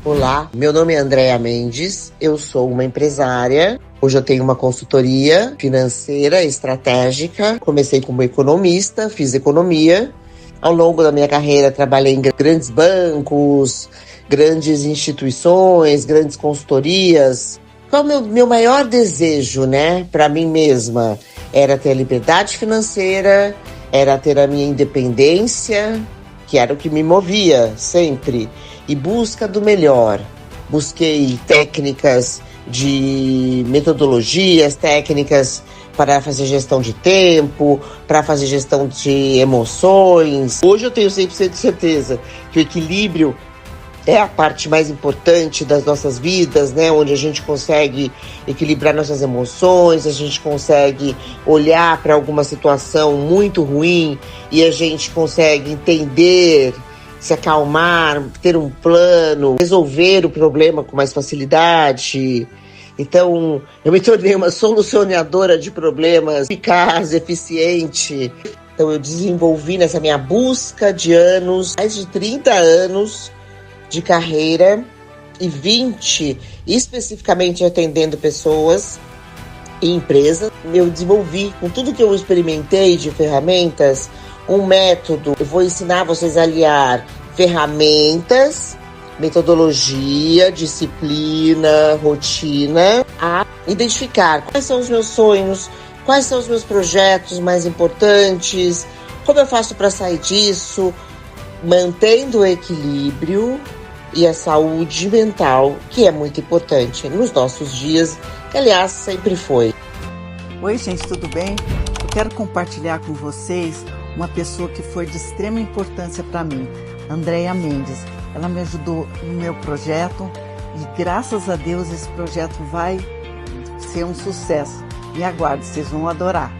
Olá, meu nome é Andréa Mendes, eu sou uma empresária. Hoje eu tenho uma consultoria financeira estratégica. Comecei como economista, fiz economia. Ao longo da minha carreira trabalhei em grandes bancos, grandes instituições, grandes consultorias. Qual é o meu maior desejo, né, para mim mesma? Era ter a liberdade financeira, era ter a minha independência, que era o que me movia sempre, e busca do melhor. Busquei técnicas de metodologias, técnicas para fazer gestão de tempo, para fazer gestão de emoções. Hoje eu tenho 100% de certeza que o equilíbrio é a parte mais importante das nossas vidas, né? Onde a gente consegue equilibrar nossas emoções, a gente consegue olhar para alguma situação muito ruim e a gente consegue entender, se acalmar, ter um plano, resolver o problema com mais facilidade. Então, eu me tornei uma solucionadora de problemas, eficaz, eficiente. Então, eu desenvolvi nessa minha busca de anos, mais de 30 anos, de carreira e 20 especificamente atendendo pessoas e empresas. Eu desenvolvi, com tudo que eu experimentei de ferramentas, um método. Eu vou ensinar vocês a aliar ferramentas, metodologia, disciplina, rotina, a identificar quais são os meus sonhos, quais são os meus projetos mais importantes, como eu faço para sair disso, mantendo o equilíbrio e a saúde mental, que é muito importante nos nossos dias, que aliás sempre foi. Oi, gente, tudo bem? Eu quero compartilhar com vocês uma pessoa que foi de extrema importância para mim, Andréa Mendes. Ela me ajudou no meu projeto e graças a Deus esse projeto vai ser um sucesso. Me aguarde, vocês vão adorar.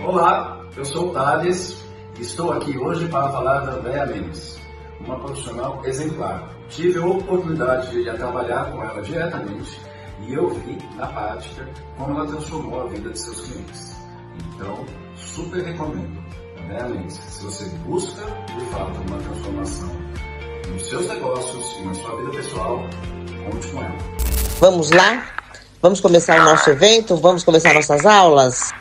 Olá, eu sou o Thales e estou aqui hoje para falar da Andréa Mendes, uma profissional exemplar. Tive a oportunidade de trabalhar com ela diretamente e eu vi na prática como ela transformou a vida de seus clientes. Então, super recomendo. Andréa Mendes, se você busca de fato uma transformação nos seus negócios e na sua vida pessoal, conte com ela. Vamos lá? Vamos começar o nosso evento? Vamos começar nossas aulas?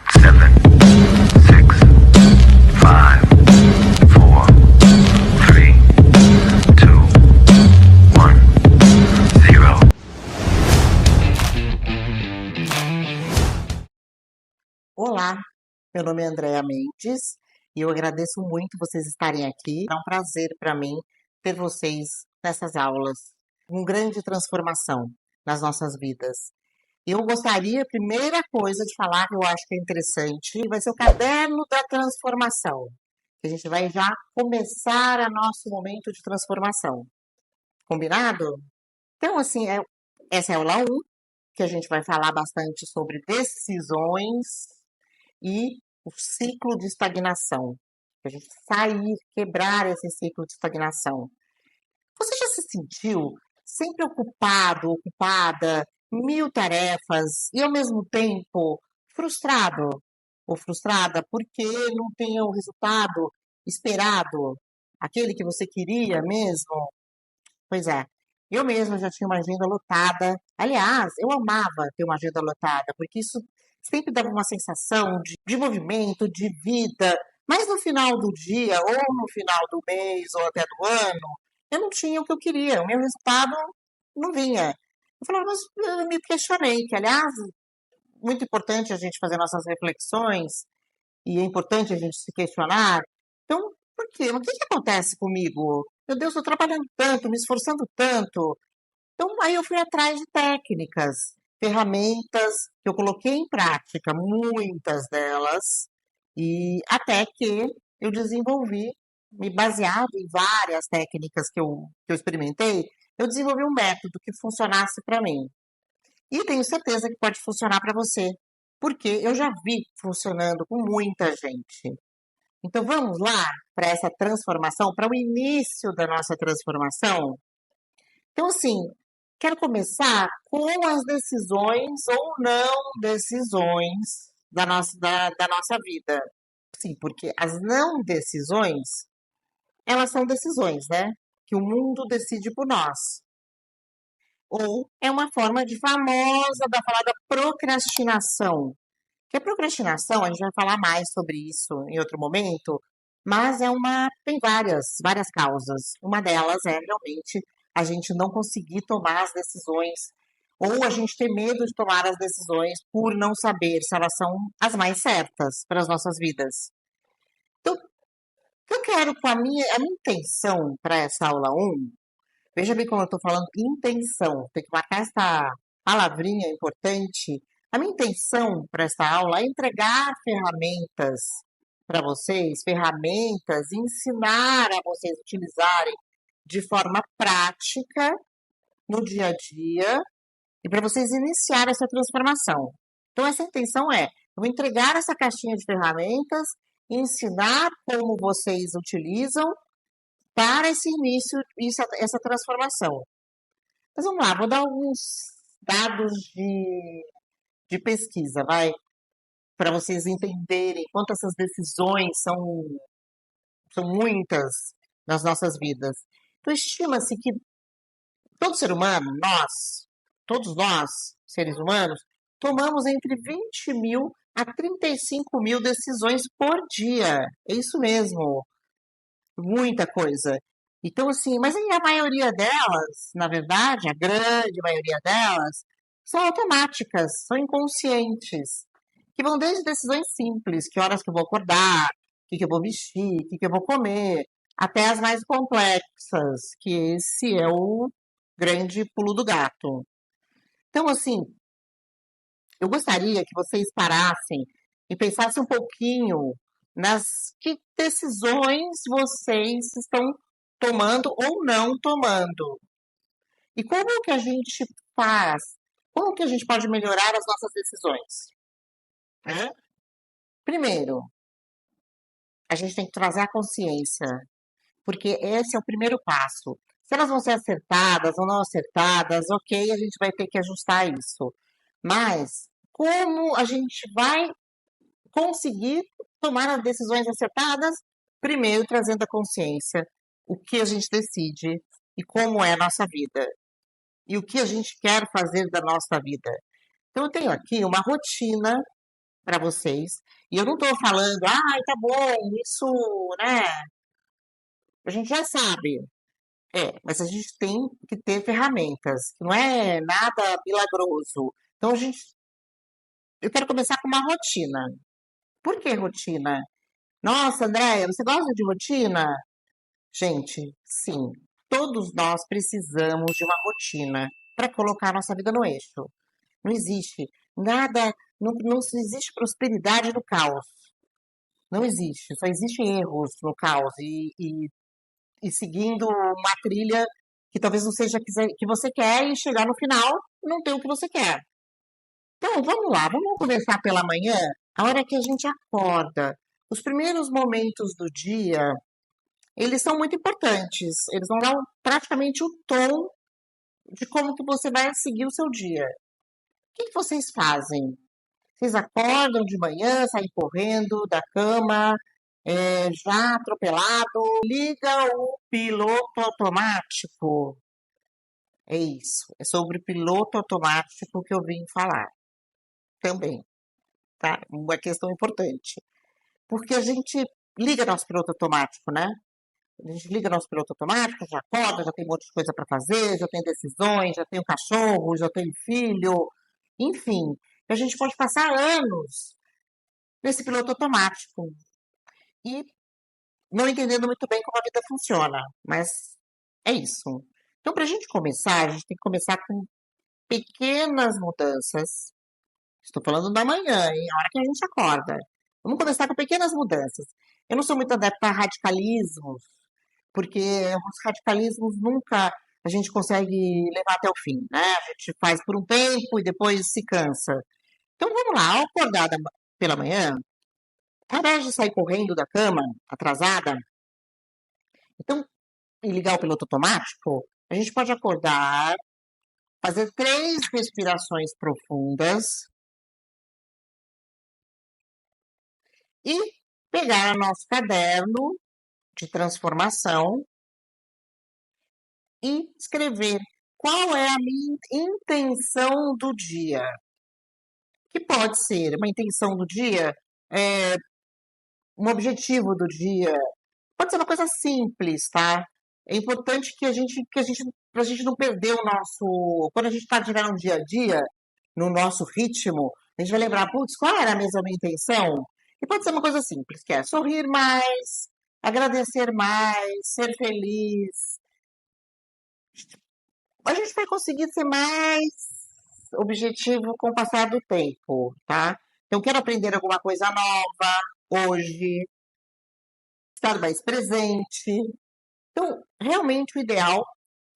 Olá, meu nome é Andréa Mendes e eu agradeço muito vocês estarem aqui. É um prazer para mim ter vocês nessas aulas. Uma grande transformação nas nossas vidas. Eu gostaria, primeira coisa, de falar que eu acho que é interessante, vai ser o caderno da transformação. Que a gente vai já começar o nosso momento de transformação. Combinado? Então, assim, essa é a aula 1, que a gente vai falar bastante sobre decisões e o ciclo de estagnação. A gente sair, quebrar esse ciclo de estagnação. Você já se sentiu sempre ocupado, ocupada, mil tarefas e ao mesmo tempo frustrado ou frustrada porque não tem o resultado esperado, aquele que você queria mesmo? Pois é, eu mesma já tinha uma agenda lotada. Aliás, eu amava ter uma agenda lotada, porque isso sempre dava uma sensação de movimento, de vida. Mas no final do dia, ou no final do mês, ou até do ano, eu não tinha o que eu queria, o meu resultado não vinha. Eu falava, mas eu me questionei, que aliás, muito importante a gente fazer nossas reflexões, e é importante a gente se questionar. Então, por quê? Mas o que que acontece comigo? Meu Deus, estou trabalhando tanto, me esforçando tanto. Então, aí eu fui atrás de técnicas, ferramentas que eu coloquei em prática, muitas delas, e até que eu desenvolvi, me baseado em várias técnicas que eu experimentei, eu desenvolvi um método que funcionasse para mim. E tenho certeza que pode funcionar para você, porque eu já vi funcionando com muita gente. Então vamos lá para essa transformação, para o início da nossa transformação? Então, assim, quero começar com as decisões ou não decisões da nossa vida. Sim, porque as não decisões, elas são decisões, né? Que o mundo decide por nós. ou é uma forma de famosa da falada procrastinação. Que a procrastinação, a gente vai falar mais sobre isso em outro momento, mas tem várias causas. Uma delas é realmente a gente não conseguir tomar as decisões, ou a gente ter medo de tomar as decisões por não saber se elas são as mais certas para as nossas vidas. Então, o que eu quero com a minha intenção para essa aula um. Veja bem como eu estou falando intenção, tem que marcar essa palavrinha importante. A minha intenção para essa aula é entregar ferramentas para vocês, ferramentas, ensinar a vocês utilizarem de forma prática no dia a dia e para vocês iniciarem essa transformação. Então, essa intenção eu vou entregar essa caixinha de ferramentas, ensinar como vocês utilizam para esse início, essa transformação. Mas vamos lá, vou dar alguns dados de pesquisa, para vocês entenderem quanto essas decisões são muitas nas nossas vidas. Então, estima-se que todo ser humano, todos nós, seres humanos, tomamos entre 20.000 a 35.000 decisões por dia. É isso mesmo, muita coisa. Então, assim, mas aí a maioria delas, na verdade, a grande maioria delas, são automáticas, são inconscientes, que vão desde decisões simples, que horas que eu vou acordar, o que eu vou vestir, o que eu vou comer, até as mais complexas, que esse é o grande pulo do gato. Então, assim, eu gostaria que vocês parassem e pensassem um pouquinho nas que decisões vocês estão tomando ou não tomando. E como que a gente faz? Como que a gente pode melhorar as nossas decisões? Né? Primeiro, a gente tem que trazer a consciência, porque esse é o primeiro passo. Se elas vão ser acertadas ou não acertadas, ok, a gente vai ter que ajustar isso. Mas como a gente vai conseguir tomar as decisões acertadas? Primeiro, trazendo a consciência, o que a gente decide e como é a nossa vida. E o que a gente quer fazer da nossa vida. Então, eu tenho aqui uma rotina para vocês. E eu não estou falando, tá bom, isso, né? A gente já sabe. Mas a gente tem que ter ferramentas. Não é nada milagroso. Então, eu quero começar com uma rotina. Por que rotina? Nossa, Andréia, você gosta de rotina? Gente, sim, todos nós precisamos de uma rotina para colocar nossa vida no eixo. Não existe nada, não existe prosperidade no caos. Não existe, só existem erros no caos e seguindo uma trilha que talvez não seja que você quer e chegar no final não ter o que você quer. Então, vamos lá, vamos começar pela manhã, a hora que a gente acorda. Os primeiros momentos do dia, eles são muito importantes. Eles vão dar praticamente o tom de como que você vai seguir o seu dia. O que vocês fazem? Vocês acordam de manhã, saem correndo da cama, já atropelado, liga o piloto automático. É isso. É sobre piloto automático que eu vim falar também, tá? Uma questão importante. Porque a gente liga nosso piloto automático, né? A gente liga nosso piloto automático, já acorda, já tem um monte de coisa para fazer, já tem decisões, já tem um cachorro, já tem filho, enfim. A gente pode passar anos nesse piloto automático e não entendendo muito bem como a vida funciona, mas é isso. Então, para a gente começar, a gente tem que começar com pequenas mudanças. Estou falando da manhã, hein? A hora que a gente acorda. Vamos começar com pequenas mudanças. Eu não sou muito adepta a radicalismos, porque os radicalismos nunca a gente consegue levar até o fim, né? A gente faz por um tempo e depois se cansa. Então vamos lá, ao acordar pela manhã, ao invés de sair correndo da cama, atrasada, então, e ligar o piloto automático, a gente pode acordar, fazer 3 respirações profundas e pegar nosso caderno de transformação e escrever qual é a minha intenção do dia? Que pode ser uma intenção do dia, é, um objetivo do dia, pode ser uma coisa simples, tá? É importante pra gente não perder o nosso. Quando a gente está no dia a dia, no nosso ritmo, a gente vai lembrar, putz, qual era mesmo a minha intenção? E pode ser uma coisa simples, que é sorrir mais, agradecer mais, ser feliz. A gente vai conseguir ser mais objetivo com o passar do tempo, tá? Então, quero aprender alguma coisa nova hoje, estar mais presente. Então, realmente o ideal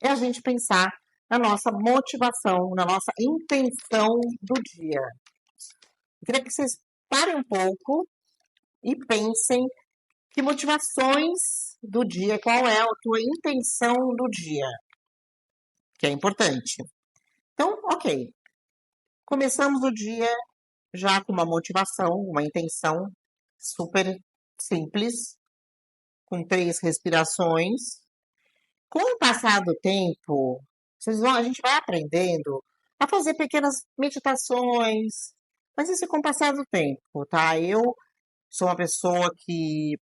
é a gente pensar na nossa motivação, na nossa intenção do dia. Eu queria que vocês parem um pouco e pensem que motivações do dia, qual é a tua intenção do dia, que é importante. Então, ok, começamos o dia já com uma motivação, uma intenção super simples, com 3 respirações. Com o passar do tempo, a gente vai aprendendo a fazer pequenas meditações, mas isso é com o passar do tempo, tá? Eu sou uma pessoa que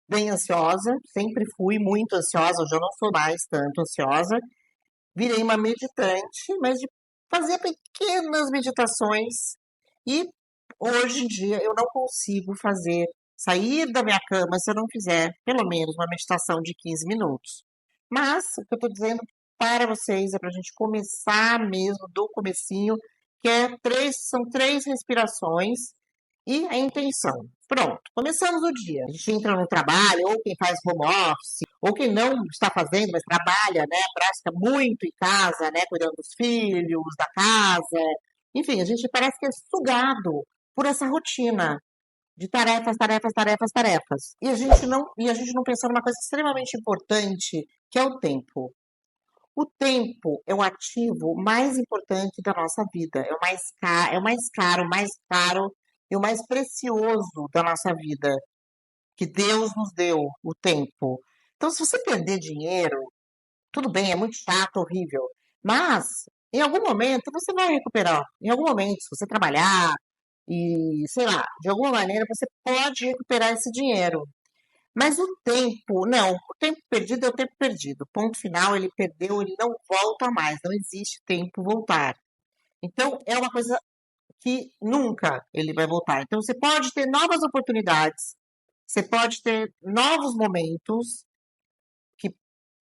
bem ansiosa, sempre fui muito ansiosa, hoje eu não sou mais tanto ansiosa. Virei uma meditante, mas de fazer pequenas meditações. E hoje em dia eu não consigo sair da minha cama se eu não fizer pelo menos uma meditação de 15 minutos. Mas o que eu estou dizendo para vocês é para a gente começar mesmo do comecinho, que são 3 respirações e a intenção. Pronto, começamos o dia. A gente entra no trabalho, ou quem faz home office, ou quem não está fazendo, mas trabalha, né, prática muito em casa, né, cuidando dos filhos, da casa. Enfim, a gente parece que é sugado por essa rotina de tarefas, tarefas, tarefas, tarefas. E a gente não pensou numa coisa extremamente importante, que é o tempo. O tempo é o ativo mais importante da nossa vida. É o mais caro e o mais precioso da nossa vida, que Deus nos deu, o tempo. Então, se você perder dinheiro, tudo bem, é muito chato, horrível. Mas, em algum momento, você vai recuperar. Em algum momento, se você trabalhar e, sei lá, de alguma maneira, você pode recuperar esse dinheiro. Mas o tempo, não. O tempo perdido é o tempo perdido. Ponto final, ele perdeu, ele não volta mais. Não existe tempo voltar. Então, é uma coisa que nunca ele vai voltar. Então, você pode ter novas oportunidades, você pode ter novos momentos, que,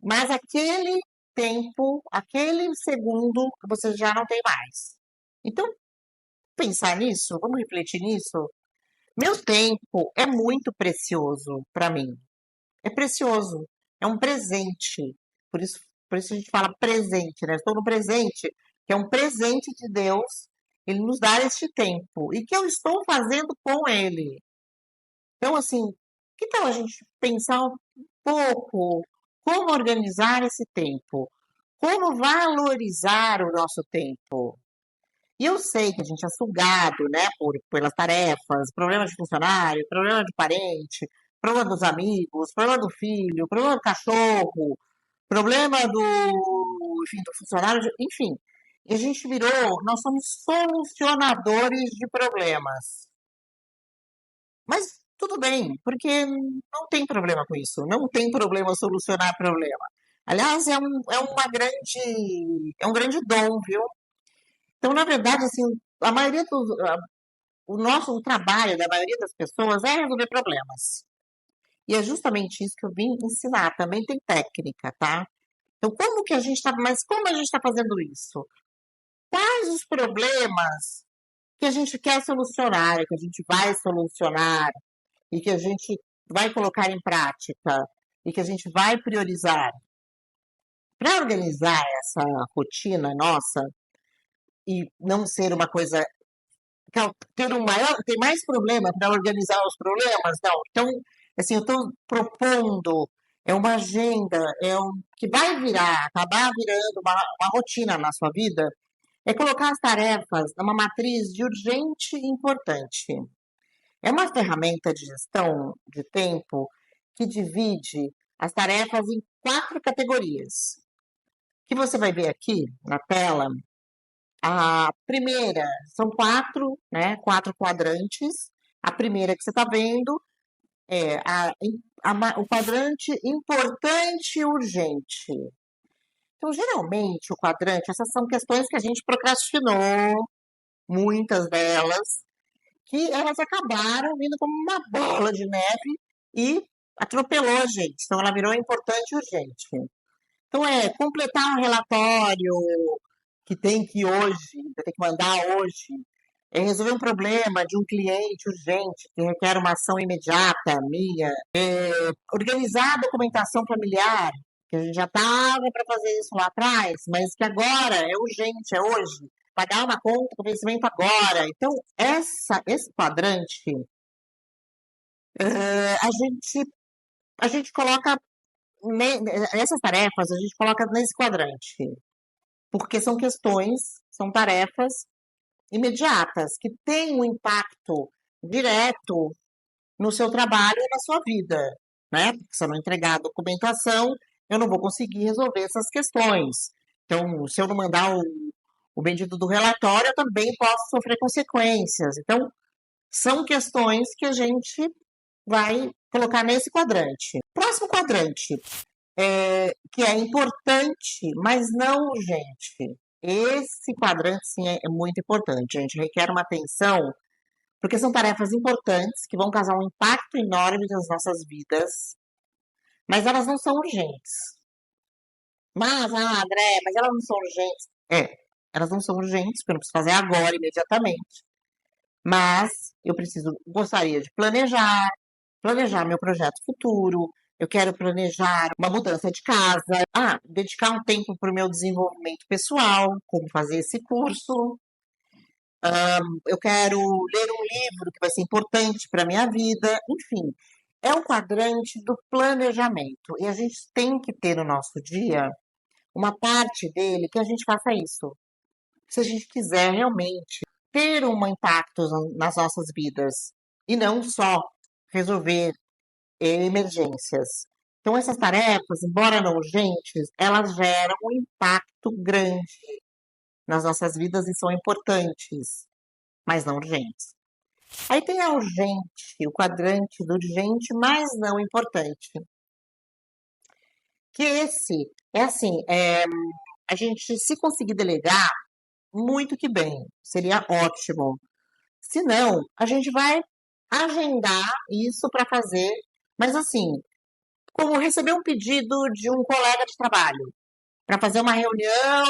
mas aquele tempo, aquele segundo, você já não tem mais. Então, pensar nisso, vamos refletir nisso. Meu tempo é muito precioso para mim. É precioso, é um presente. Por isso, por isso a gente fala presente, né? Estou no presente, que é um presente de Deus, ele nos dá este tempo. E que eu estou fazendo com ele. Então, assim, que tal a gente pensar um pouco como organizar esse tempo? Como valorizar o nosso tempo? E eu sei que a gente é sugado, né, pelas tarefas, problema de funcionário, problema de parente, problema dos amigos, problema do filho, problema do cachorro, problema enfim, do funcionário, enfim. E a gente nós somos solucionadores de problemas. Mas tudo bem, porque não tem problema com isso. Não tem problema solucionar problema. Aliás, é um grande dom, viu? Então, na verdade, assim, a maioria o trabalho da maioria das pessoas é resolver problemas. E é justamente isso que eu vim ensinar. Também tem técnica, tá? Então, mas como a gente está fazendo isso? Quais os problemas que a gente quer solucionar, que a gente vai solucionar, e que a gente vai colocar em prática, e que a gente vai priorizar? Para organizar essa rotina nossa e não ser uma coisa tem mais problema para organizar os problemas? Não. Então, assim, eu estou propondo, é uma agenda, que vai acabar virando uma rotina na sua vida, é colocar as tarefas numa matriz de urgente e importante. É uma ferramenta de gestão de tempo que divide as tarefas em 4 categorias. que você vai ver aqui na tela, a primeira, são quatro, né? Quatro quadrantes. A primeira que você está vendo é o quadrante importante e urgente. Então, geralmente, o quadrante, essas são questões que a gente procrastinou, muitas delas, que elas acabaram vindo como uma bola de neve e atropelou a gente. Então, ela virou importante e urgente. Então, completar um relatório que tem que hoje, tem que mandar hoje, resolver um problema de um cliente urgente que requer uma ação imediata minha, organizar a documentação familiar, que a gente já estava para fazer isso lá atrás, mas que agora é urgente, é hoje. Pagar uma conta com vencimento agora. Então, esse quadrante, a gente coloca, essas tarefas, a gente coloca nesse quadrante, porque são questões, são tarefas imediatas, que têm um impacto direto no seu trabalho e na sua vida, né? Porque se eu não entregar a documentação, eu não vou conseguir resolver essas questões. Então, se eu não mandar o bendito do relatório, eu também posso sofrer consequências. Então, são questões que a gente vai colocar nesse quadrante. Próximo quadrante, que é importante, mas não urgente. Esse quadrante, sim, é muito importante. A gente requer uma atenção, porque são tarefas importantes que vão causar um impacto enorme nas nossas vidas, mas elas não são urgentes. Mas, André, mas elas não são urgentes. Elas não são urgentes, porque eu não preciso fazer agora, imediatamente. Mas eu gostaria de planejar meu projeto futuro. Eu quero planejar uma mudança de casa. Dedicar um tempo para o meu desenvolvimento pessoal, como fazer esse curso. Eu quero ler um livro que vai ser importante para a minha vida. Enfim, é um quadrante do planejamento. E a gente tem que ter no nosso dia uma parte dele que a gente faça isso. Se a gente quiser realmente ter um impacto nas nossas vidas e não só resolver emergências. Então, essas tarefas, embora não urgentes, elas geram um impacto grande nas nossas vidas e são importantes, mas não urgentes. Aí tem a urgente, o quadrante do urgente, mas não importante. Que esse é assim, a gente se conseguir delegar, muito que bem, seria ótimo. Se não, a gente vai agendar isso para fazer, mas assim, como receber um pedido de um colega de trabalho para fazer uma reunião,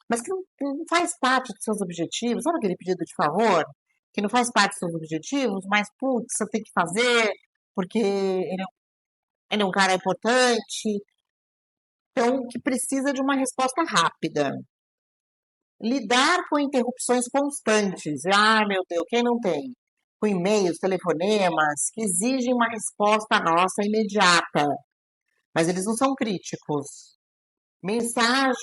mas que não faz parte dos seus objetivos, sabe aquele pedido de favor? Que não faz parte dos seus objetivos, mas, putz, você tem que fazer, porque ele é um cara importante. Então, que precisa de uma resposta rápida. Lidar com interrupções constantes. Meu Deus, quem não tem? Com e-mails, telefonemas, que exigem uma resposta nossa imediata. Mas eles não são críticos. Mensagem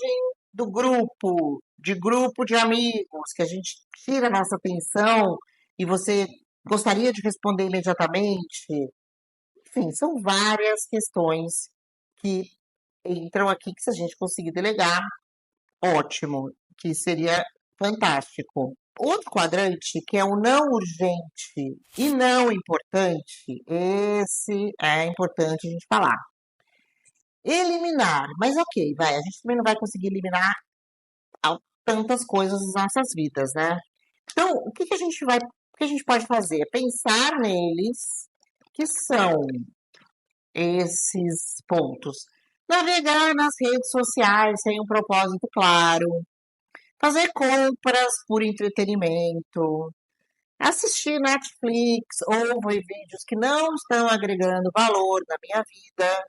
do grupo de amigos, que a gente tira a nossa atenção e você gostaria de responder imediatamente. Enfim, são várias questões que entram aqui que se a gente conseguir delegar, ótimo, que seria fantástico. Outro quadrante, que é o não urgente e não importante, esse é importante a gente falar. Eliminar, mas ok, a gente também não vai conseguir eliminar tantas coisas das nossas vidas, né? Então, o que a gente pode fazer? Pensar neles, que são esses pontos. Navegar nas redes sociais sem um propósito claro, fazer compras por entretenimento, assistir Netflix ou ver vídeos que não estão agregando valor na minha vida.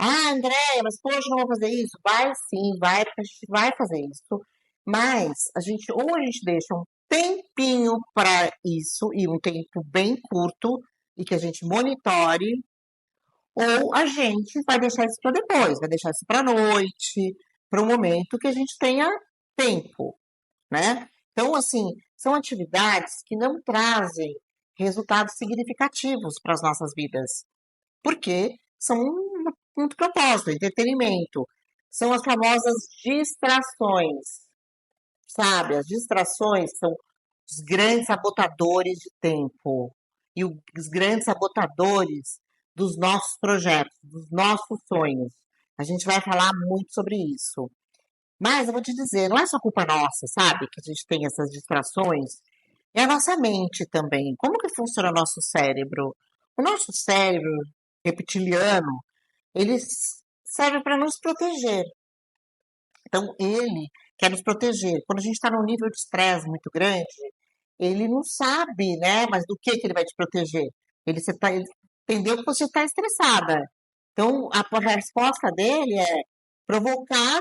Andréia, mas poxa, não vou fazer isso? Vai sim, vai, porque a gente vai fazer isso. Mas ou a gente deixa um tempinho para isso, e um tempo bem curto, e que a gente monitore, ou a gente vai deixar isso para depois, vai deixar isso para a noite, para um momento que a gente tenha tempo, né? Então, assim, são atividades que não trazem resultados significativos para as nossas vidas, porque são um propósito, entretenimento. são as famosas distrações, sabe? As distrações são os grandes sabotadores de tempo e os grandes sabotadores dos nossos projetos, dos nossos sonhos. A gente vai falar muito sobre isso. Mas eu vou te dizer, não é só culpa nossa, sabe? Que a gente tem essas distrações. É a nossa mente também. Como que funciona o nosso cérebro? O nosso cérebro reptiliano, ele serve para nos proteger. Então, ele quer nos proteger. Quando a gente está num nível de estresse muito grande, ele não sabe, né? Mas do que ele vai te proteger? Ele entendeu que você está estressada. Então, a resposta dele é provocar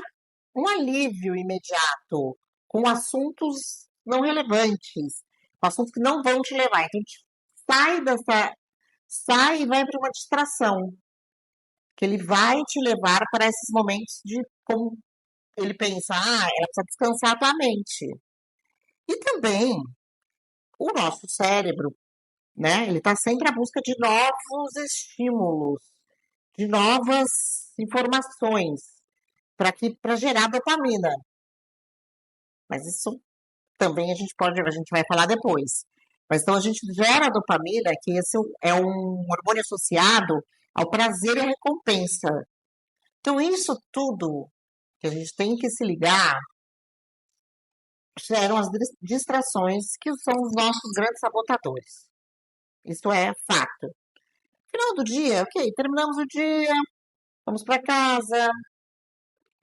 um alívio imediato com assuntos não relevantes, com assuntos que não vão te levar. Então, sai e vai para uma distração, que ele vai te levar para esses momentos de como ele pensa, ela precisa descansar a tua mente. E também o nosso cérebro, né? Ele está sempre à busca de novos estímulos, de novas informações para gerar dopamina. Mas isso também a gente vai falar depois. Mas então a gente gera dopamina, que esse é um hormônio associado ao prazer e à recompensa. Então isso tudo que a gente tem que se ligar geram as distrações que são os nossos grandes sabotadores. Isso é fato. Final do dia, ok, terminamos o dia, vamos para casa,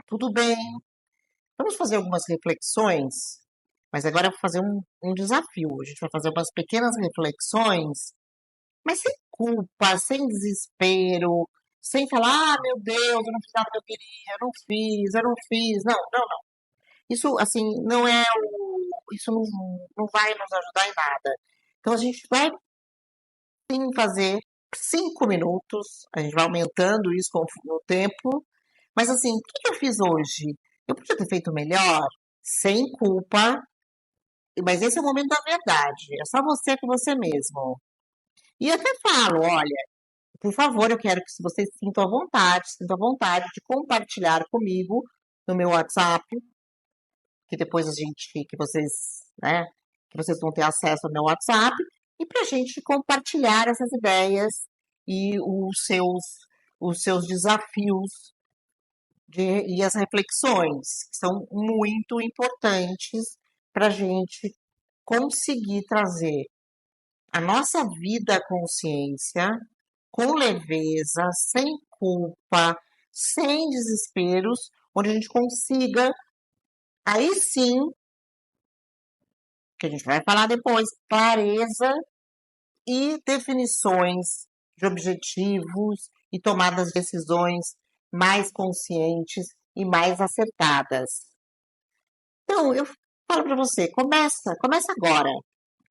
tudo bem. Vamos fazer algumas reflexões, mas agora eu vou fazer um desafio. A gente vai fazer umas pequenas reflexões, mas sem culpa, sem desespero, sem falar, meu Deus, eu não fiz nada que eu queria, eu não fiz. Não, não, não. Isso, assim, isso não vai nos ajudar em nada. Então, a gente vai, sim, fazer 5 minutos, a gente vai aumentando isso no tempo, mas, assim, o que eu fiz hoje? Eu podia ter feito melhor, sem culpa, mas esse é o momento da verdade. É só você com você mesmo. E até falo, olha, por favor, eu quero que se vocês sintam à vontade de compartilhar comigo no meu WhatsApp, que depois né, que vocês vão ter acesso ao meu WhatsApp, e para a gente compartilhar essas ideias e os seus desafios e as reflexões, que são muito importantes para a gente conseguir trazer a nossa vida à consciência com leveza, sem culpa, sem desesperos, onde a gente consiga, aí sim, que a gente vai falar depois, clareza e definições de objetivos e tomadas de decisões mais conscientes e mais acertadas. Então, eu falo para você, começa agora,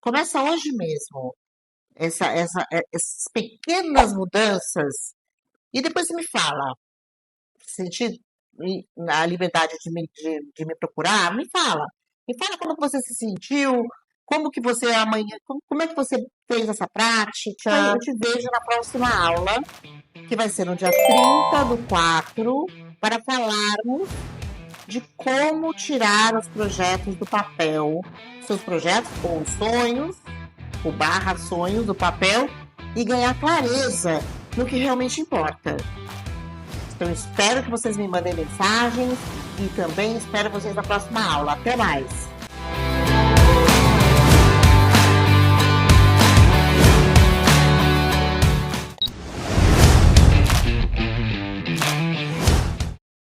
começa hoje mesmo, essas pequenas mudanças, e depois você me fala, sentir a liberdade de me procurar, me fala como você se sentiu, como que você amanhã, como é que você fez essa prática. Eu te vejo na próxima aula, que vai ser no dia 30/4, para falarmos de como tirar os projetos do papel, seus projetos ou sonhos, ou sonhos do papel, e ganhar clareza no que realmente importa. Então, espero que vocês me mandem mensagens e também espero vocês na próxima aula. Até mais!